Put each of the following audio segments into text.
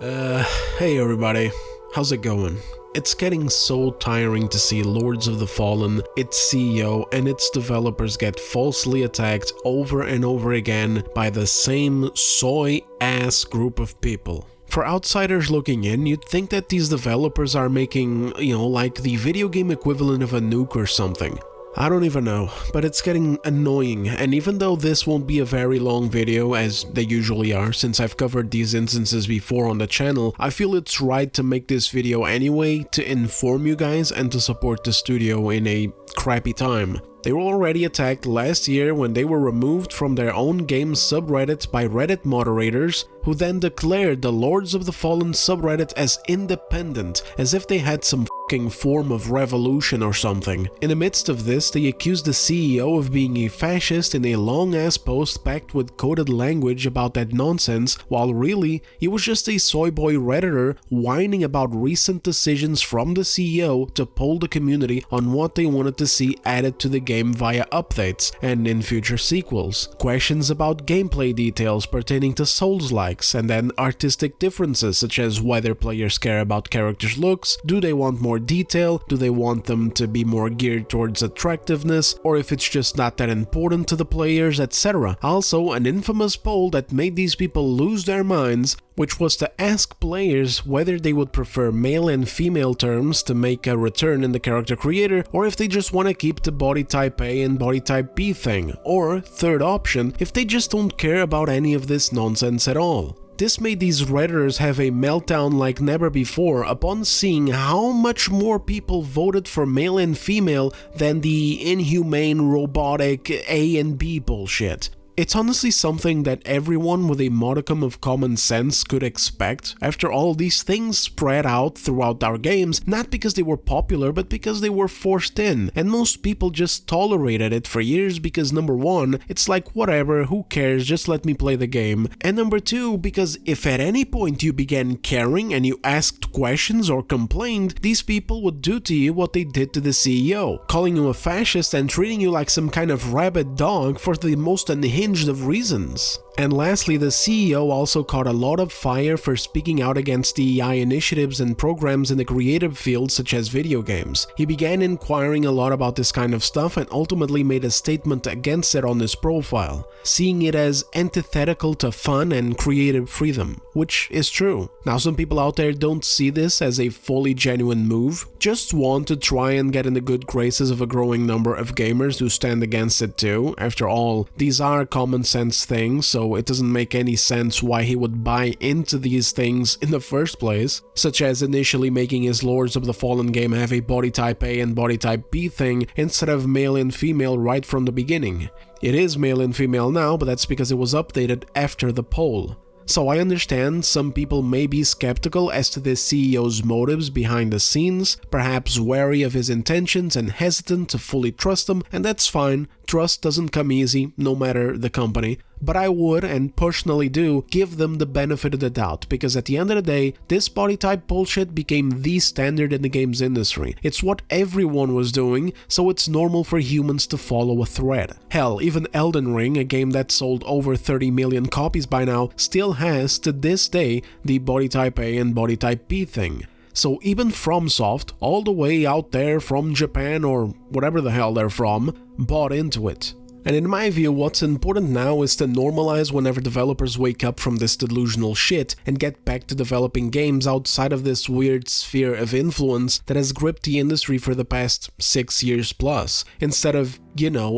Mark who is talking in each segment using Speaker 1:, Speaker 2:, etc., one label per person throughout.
Speaker 1: Hey everybody, how's it going? It's getting so tiring to see Lords of the Fallen, its CEO and its developers get falsely attacked over and over again by the same soy-ass group of people. For outsiders looking in, you'd think that these developers are making, like the video game equivalent of a nuke or something. I don't even know, but it's getting annoying, and even though this won't be a very long video, as they usually are, since I've covered these instances before on the channel, I feel it's right to make this video anyway, to inform you guys and to support the studio in a crappy time. They were already attacked last year when they were removed from their own game subreddit by Reddit moderators, who then declared the Lords of the Fallen subreddit as independent, as if they had some fucking form of revolution or something. In the midst of this, they accused the CEO of being a fascist in a long-ass post packed with coded language about that nonsense, while really, he was just a soy boy redditor whining about recent decisions from the CEO to poll the community on what they wanted to see added to the game via updates and in future sequels. Questions about gameplay details pertaining to Souls-likes, and then artistic differences such as whether players care about characters' looks, do they want more detail, do they want them to be more geared towards attractiveness, or if it's just not that important to the players, etc. Also, an infamous poll that made these people lose their minds, which was to ask players whether they would prefer male and female terms to make a return in the character creator, or if they just want to keep the body type A and body type B thing, or, third option, if they just don't care about any of this nonsense at all. This made these redditors have a meltdown like never before upon seeing how much more people voted for male and female than the inhumane robotic A and B bullshit. It's honestly something that everyone with a modicum of common sense could expect. After all, these things spread out throughout our games, not because they were popular, but because they were forced in, and most people just tolerated it for years because number one, it's like whatever, who cares, just let me play the game, and number two, because if at any point you began caring and you asked questions or complained, these people would do to you what they did to the CEO, calling you a fascist and treating you like some kind of rabid dog for the most unhinged of reasons. And lastly, the CEO also caught a lot of fire for speaking out against DEI initiatives and programs in the creative field such as video games. He began inquiring a lot about this kind of stuff and ultimately made a statement against it on his profile, seeing it as antithetical to fun and creative freedom, which is true. Now, some people out there don't see this as a fully genuine move, just want to try and get in the good graces of a growing number of gamers who stand against it too. After all, these are common sense things, so it doesn't make any sense why he would buy into these things in the first place, such as initially making his Lords of the Fallen game have a body type A and body type B thing instead of male and female right from the beginning. It is male and female now, but that's because it was updated after the poll. So I understand some people may be skeptical as to the CEO's motives behind the scenes, perhaps wary of his intentions and hesitant to fully trust him, and that's fine. Trust doesn't come easy, no matter the company, but I would, and personally do, give them the benefit of the doubt, because at the end of the day, this body type bullshit became the standard in the games industry. It's what everyone was doing, so it's normal for humans to follow a thread. Hell, even Elden Ring, a game that sold over 30 million copies by now, still has, to this day, the body type A and body type B thing. So even FromSoft, all the way out there from Japan or whatever the hell they're from, bought into it. And in my view, what's important now is to normalize whenever developers wake up from this delusional shit and get back to developing games outside of this weird sphere of influence that has gripped the industry for the past 6 years plus, instead of,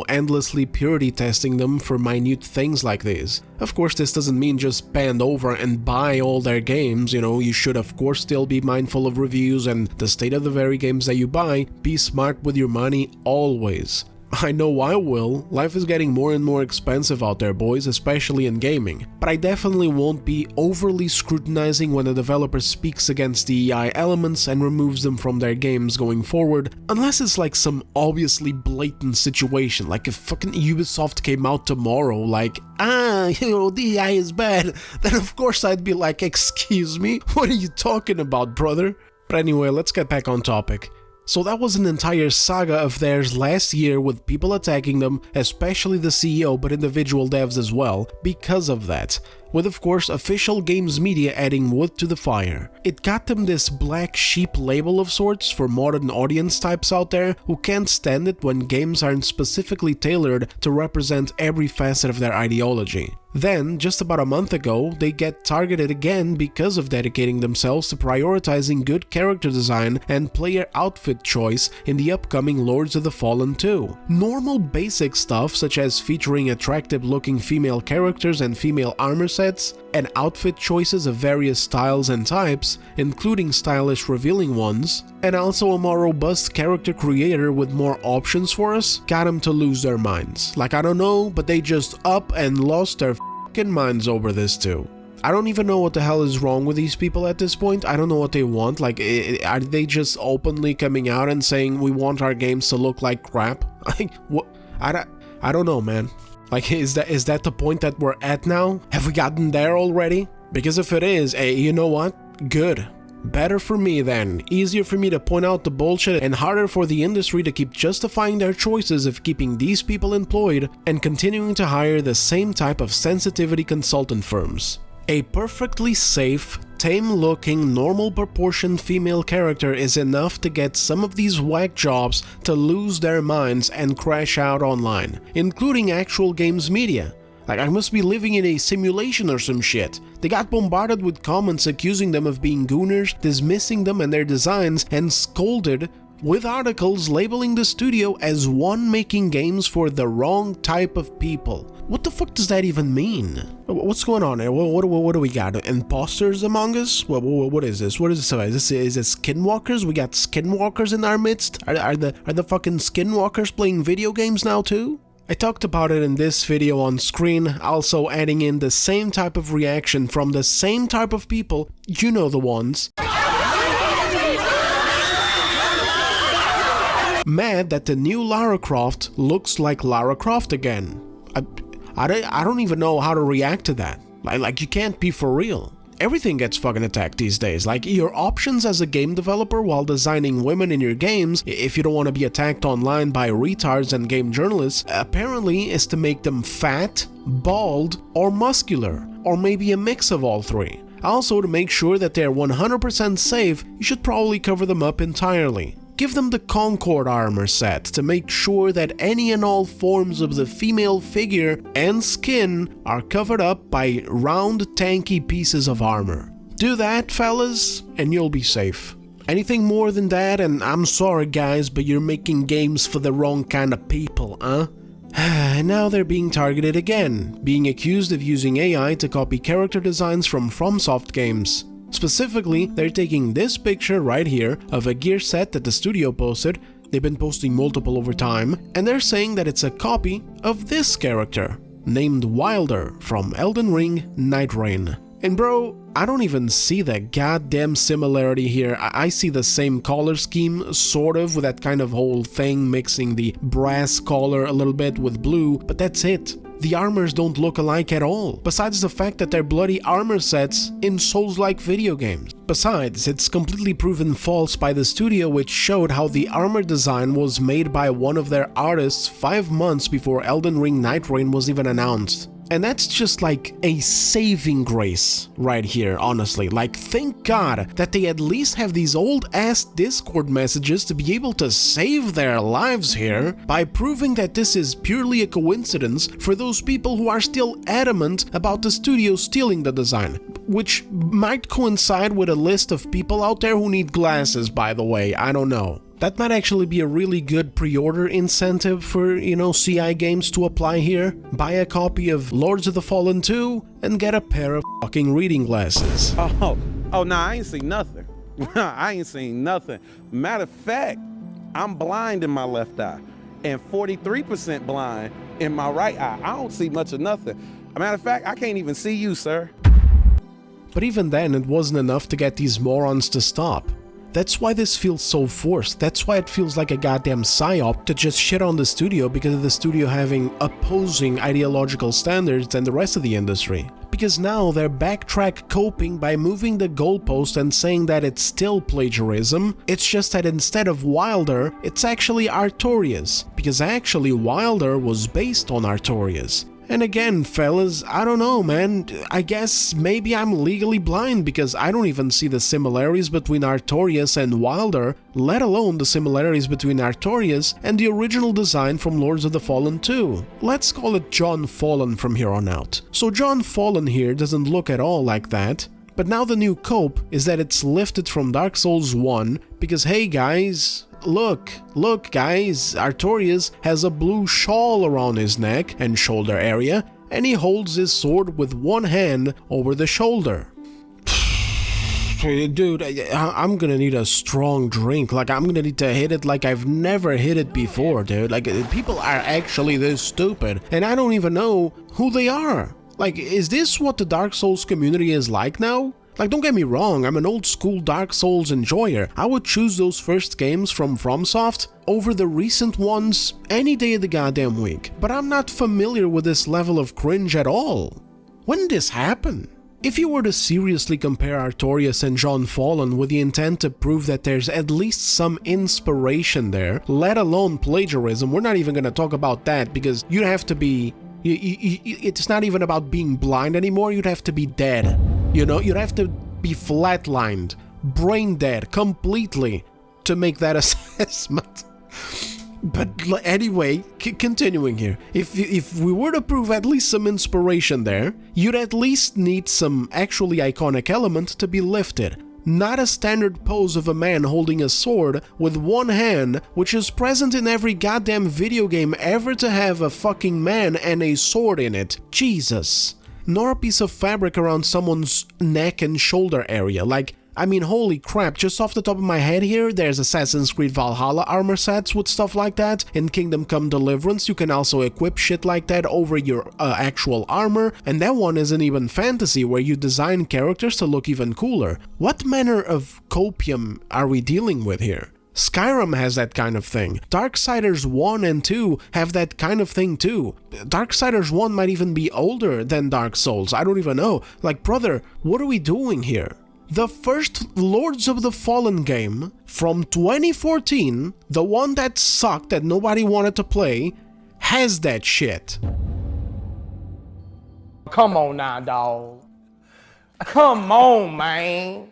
Speaker 1: endlessly purity testing them for minute things like these. Of course, this doesn't mean just band over and buy all their games, you should of course still be mindful of reviews and the state of the very games that you buy, be smart with your money always. I know I will. Life is getting more and more expensive out there, boys, especially in gaming. But I definitely won't be overly scrutinizing when a developer speaks against DEI elements and removes them from their games going forward, unless it's like some obviously blatant situation, like if fucking Ubisoft came out tomorrow like, DEI is bad, then of course I'd be like, excuse me, what are you talking about, brother? But anyway, let's get back on topic. So that was an entire saga of theirs last year with people attacking them, especially the CEO but individual devs as well, because of that. with of course official games media adding wood to the fire. It got them this black sheep label of sorts for modern audience types out there who can't stand it when games aren't specifically tailored to represent every facet of their ideology. Then, just about a month ago, they get targeted again because of dedicating themselves to prioritizing good character design and player outfit choice in the upcoming Lords of the Fallen 2. Normal basic stuff such as featuring attractive looking female characters and female armor sets, and outfit choices of various styles and types, including stylish revealing ones, and also a more robust character creator with more options for us, got them to lose their minds. Like, I don't know, but they just up and lost their f***ing minds over this too. I don't even know what the hell is wrong with these people at this point. I don't know what they want. Like, are they just openly coming out and saying we want our games to look like crap? Like, what? I don't know, man. Like, is that the point that we're at now? Have we gotten there already? Because if it is, hey, you know what? Good. Better for me then. Easier for me to point out the bullshit and harder for the industry to keep justifying their choices of keeping these people employed and continuing to hire the same type of sensitivity consultant firms. A perfectly safe, tame-looking, normal-proportioned female character is enough to get some of these whack jobs to lose their minds and crash out online, including actual games media. Like, I must be living in a simulation or some shit. They got bombarded with comments accusing them of being gooners, dismissing them and their designs, and scolded with articles labeling the studio as one making games for the wrong type of people. What the fuck does that even mean? What's going on here? What do we got? Imposters among us? What is this? What is this? Is it skinwalkers? We got skinwalkers in our midst? Are the fucking skinwalkers playing video games now too? I talked about it in this video on screen, also adding in the same type of reaction from the same type of people, you know the ones. Mad that the new Lara Croft looks like Lara Croft again. I don't even know how to react to that. Like, you can't be for real. Everything gets fucking attacked these days. Like, your options as a game developer while designing women in your games, if you don't want to be attacked online by retards and game journalists, apparently is to make them fat, bald, or muscular, or maybe a mix of all three. Also, to make sure that they're 100% safe, you should probably cover them up entirely. Give them the Concord armor set to make sure that any and all forms of the female figure and skin are covered up by round, tanky pieces of armor. Do that, fellas, and you'll be safe. Anything more than that, and I'm sorry guys, but you're making games for the wrong kind of people, huh? And now they're being targeted again, being accused of using AI to copy character designs from FromSoft games. Specifically, they're taking this picture right here of a gear set that the studio posted, they've been posting multiple over time, and they're saying that it's a copy of this character, named Wilder from Elden Ring Night Rain. And bro, I don't even see the goddamn similarity here. I see the same color scheme, sort of, with that kind of whole thing mixing the brass color a little bit with blue, but that's it. The armors don't look alike at all, besides the fact that they're bloody armor sets in Souls-like video games. Besides, it's completely proven false by the studio, which showed how the armor design was made by one of their artists 5 months before Elden Ring Night Rain was even announced. And that's just like a saving grace right here, honestly. Like, thank God that they at least have these old-ass Discord messages to be able to save their lives here by proving that this is purely a coincidence for those people who are still adamant about the studio stealing the design. Which might coincide with a list of people out there who need glasses, by the way, I don't know. That might actually be a really good pre-order incentive for, CI games to apply here. Buy a copy of Lords of the Fallen 2 and get a pair of fucking reading glasses.
Speaker 2: Oh, nah, I ain't seen nothing. I ain't seen nothing. Matter of fact, I'm blind in my left eye and 43% blind in my right eye. I don't see much of nothing. Matter of fact, I can't even see you, sir.
Speaker 1: But even then, it wasn't enough to get these morons to stop. That's why this feels so forced. That's why it feels like a goddamn psyop to just shit on the studio because of the studio having opposing ideological standards than the rest of the industry. Because now they're backtrack coping by moving the goalpost and saying that it's still plagiarism. It's just that instead of Wilder, it's actually Artorias. Because actually Wilder was based on Artorias. And again, fellas, I don't know, man. I guess maybe I'm legally blind because I don't even see the similarities between Artorias and Wilder, let alone the similarities between Artorias and the original design from Lords of the Fallen 2. Let's call it John Fallen from here on out. So John Fallen here doesn't look at all like that, but now the new cope is that it's lifted from Dark Souls 1 because, hey guys, look guys, Artorias has a blue shawl around his neck and shoulder area, and he holds his sword with one hand over the shoulder. Dude, I'm gonna need a strong drink. Like, I'm gonna need to hit it like I've never hit it before, dude. Like, people are actually this stupid, and I don't even know who they are. Like, is this what the Dark Souls community is like now? Like, don't get me wrong, I'm an old school Dark Souls enjoyer. I would choose those first games from FromSoft over the recent ones any day of the goddamn week. But I'm not familiar with this level of cringe at all. When did this happen? If you were to seriously compare Artorias and John Fallen with the intent to prove that there's at least some inspiration there, let alone plagiarism, we're not even gonna talk about that because you'd have to be... it's not even about being blind anymore, you'd have to be dead. You know, you'd have to be flatlined, brain dead, completely, to make that assessment. But anyway, continuing here, if we were to prove at least some inspiration there, you'd at least need some actually iconic element to be lifted. Not a standard pose of a man holding a sword with one hand, which is present in every goddamn video game ever to have a fucking man and a sword in it. Jesus. Nor a piece of fabric around someone's neck and shoulder area. Like, I mean, holy crap, just off the top of my head here, there's Assassin's Creed Valhalla armor sets with stuff like that. In Kingdom Come Deliverance, you can also equip shit like that over your actual armor, and that one isn't even fantasy, where you design characters to look even cooler. What manner of copium are we dealing with here? Skyrim has that kind of thing. Darksiders 1 and 2 have that kind of thing too. Darksiders 1 might even be older than Dark Souls, I don't even know. Like, brother, what are we doing here? The first Lords of the Fallen game from 2014, the one that sucked that nobody wanted to play, has that shit.
Speaker 3: Come on now, dawg. Come on, man.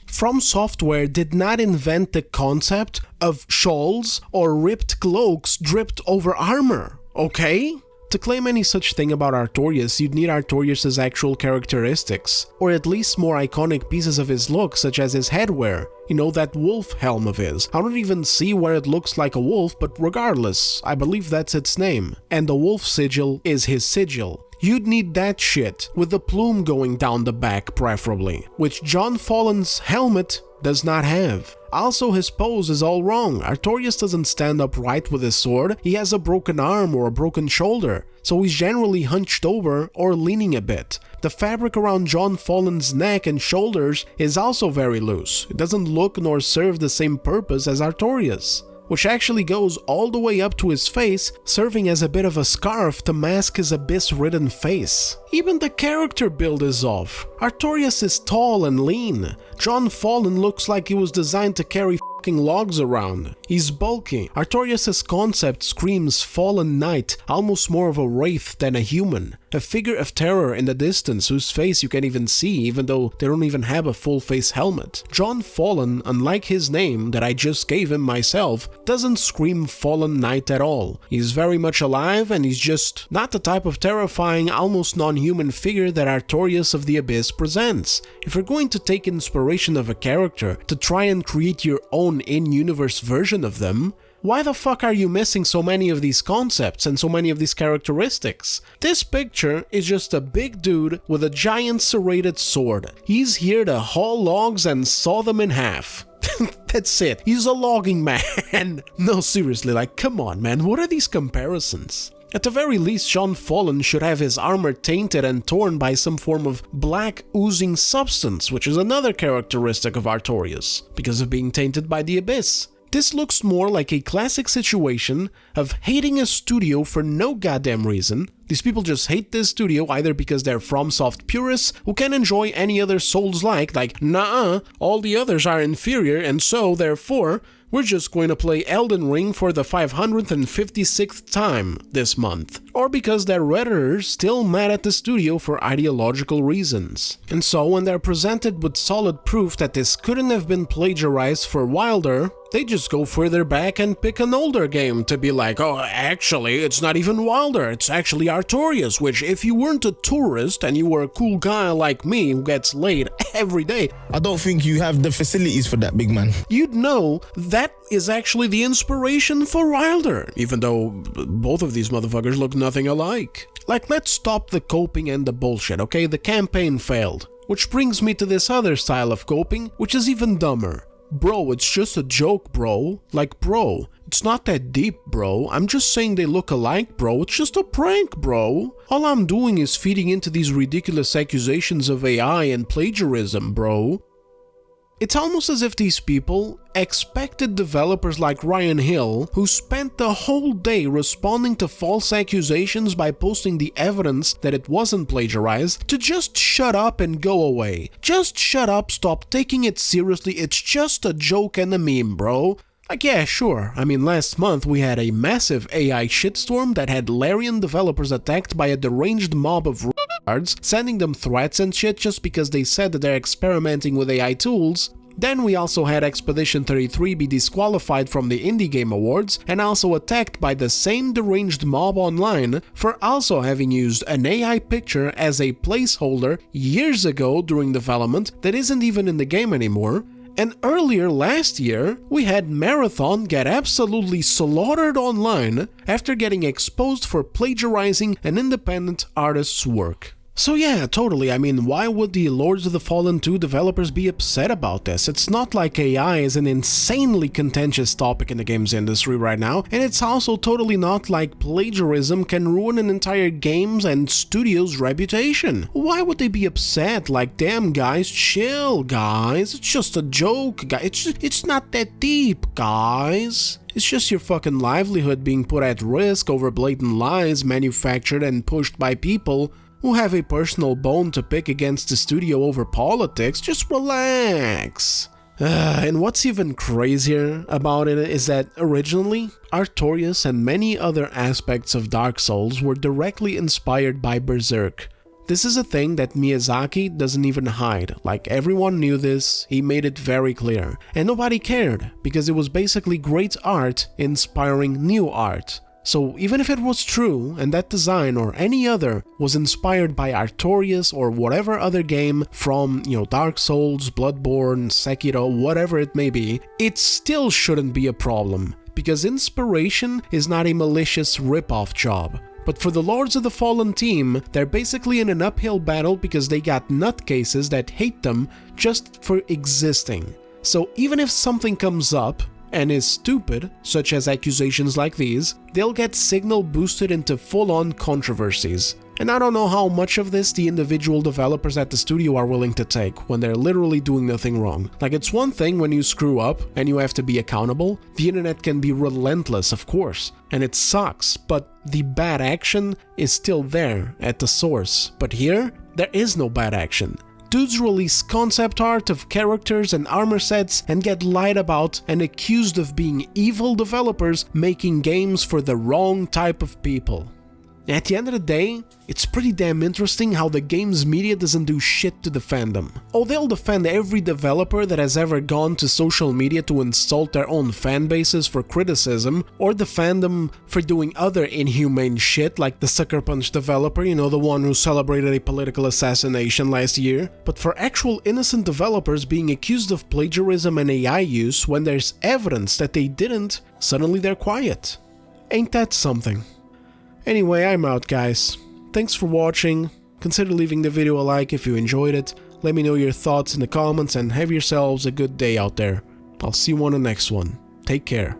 Speaker 1: From Software did not invent the concept of shawls or ripped cloaks dripped over armor, okay? To claim any such thing about Artorias, you'd need Artorias' actual characteristics, or at least more iconic pieces of his look, such as his headwear. You know, that wolf helm of his. I don't even see where it looks like a wolf, but regardless, I believe that's its name. And the wolf sigil is his sigil. You'd need that shit, with the plume going down the back preferably, which John Fallen's helmet does not have. Also, his pose is all wrong. Artorias doesn't stand upright with his sword, he has a broken arm or a broken shoulder, so he's generally hunched over or leaning a bit. The fabric around John Fallen's neck and shoulders is also very loose. It doesn't look nor serve the same purpose as Artorias, which actually goes all the way up to his face, serving as a bit of a scarf to mask his abyss-ridden face. Even the character build is off. Artorias is tall and lean. John Fallen looks like he was designed to carry fucking logs around. He's bulky. Artorias' concept screams fallen knight, almost more of a wraith than a human. A figure of terror in the distance whose face you can't even see, even though they don't even have a full face helmet. John Fallen, unlike his name that I just gave him myself, doesn't scream fallen knight at all. He's very much alive, and he's just not the type of terrifying, almost non-human figure that Artorias of the Abyss presents. If you're going to take inspiration of a character to try and create your own in-universe version of them, why the fuck are you missing so many of these concepts and so many of these characteristics? This picture is just a big dude with a giant serrated sword. He's here to haul logs and saw them in half. That's it. He's a logging man. No, seriously, like, come on, man, what are these comparisons? At the very least, John Fallen should have his armor tainted and torn by some form of black oozing substance, which is another characteristic of Artorias, because of being tainted by the Abyss. This looks more like a classic situation of hating a studio for no goddamn reason. These people just hate this studio either because they're FromSoft purists who can't enjoy any other Souls-like, nah, all the others are inferior and so, therefore, we're just going to play Elden Ring for the 556th time this month. or because they're Redditors still mad at the studio for ideological reasons. And so when they're presented with solid proof that this couldn't have been plagiarized for Wilder, they just go further back and pick an older game to be like, oh, actually, it's not even Wilder, it's actually Artorias, which if you weren't a tourist and you were a cool guy like me who gets laid every day,
Speaker 4: I don't think you have the facilities for that, big man.
Speaker 1: You'd know that is actually the inspiration for Wilder, even though both of these motherfuckers look nothing alike. Like, let's stop the coping and the bullshit, okay? The campaign failed. Which brings me to this other style of coping, which is even dumber. Bro, it's just a joke, bro. Like, bro, it's not that deep, bro. I'm just saying they look alike, bro. It's just a prank, bro. All I'm doing is feeding into these ridiculous accusations of AI and plagiarism, bro. It's almost as if these people expected developers like Ryan Hill, who spent the whole day responding to false accusations by posting the evidence that it wasn't plagiarized, to just shut up and go away. Just shut up, stop taking it seriously, it's just a joke and a meme, bro. Like, yeah, sure. I mean, last month we had a massive AI shitstorm that had Larian developers attacked by a deranged mob of retards, sending them threats and shit just because they said that they're experimenting with AI tools. Then we also had Expedition 33 be disqualified from the Indie Game Awards and also attacked by the same deranged mob online for also having used an AI picture as a placeholder years ago during development that isn't even in the game anymore. And earlier last year, we had Marathon get absolutely slaughtered online after getting exposed for plagiarizing an independent artist's work. So yeah, totally, I mean, why would the Lords of the Fallen 2 developers be upset about this? It's not like AI is an insanely contentious topic in the games industry right now, and it's also totally not like plagiarism can ruin an entire game's and studio's reputation. Why would they be upset? Like, damn guys, chill guys, it's just a joke, guys, it's not that deep, guys. It's just your fucking livelihood being put at risk over blatant lies manufactured and pushed by people who have a personal bone to pick against the studio over politics. Just relax. And what's even crazier about it is that originally, Artorias and many other aspects of Dark Souls were directly inspired by Berserk. This is a thing that Miyazaki doesn't even hide. Like, everyone knew this, he made it very clear. And nobody cared, because it was basically great art inspiring new art. So even if it was true, and that design or any other was inspired by Artorias or whatever other game from, Dark Souls, Bloodborne, Sekiro, whatever it may be, it still shouldn't be a problem, because inspiration is not a malicious rip-off job. But for the Lords of the Fallen team, they're basically in an uphill battle because they got nutcases that hate them just for existing. So even if something comes up and is stupid, such as accusations like these, they'll get signal boosted into full-on controversies. And I don't know how much of this the individual developers at the studio are willing to take when they're literally doing nothing wrong. Like, it's one thing when you screw up and you have to be accountable. The internet can be relentless, of course, and it sucks, but the bad action is still there at the source. But here, there is no bad action. Dudes release concept art of characters and armor sets and get lied about and accused of being evil developers making games for the wrong type of people. At the end of the day, it's pretty damn interesting how the games media doesn't do shit to defend them. Oh, they'll defend every developer that has ever gone to social media to insult their own fan bases for criticism, or defend them for doing other inhumane shit like the Sucker Punch developer, the one who celebrated a political assassination last year. But for actual innocent developers being accused of plagiarism and AI use when there's evidence that they didn't, suddenly they're quiet. Ain't that something? Anyway, I'm out, guys. Thanks for watching. Consider leaving the video a like if you enjoyed it. Let me know your thoughts in the comments and have yourselves a good day out there. I'll see you on the next one. Take care.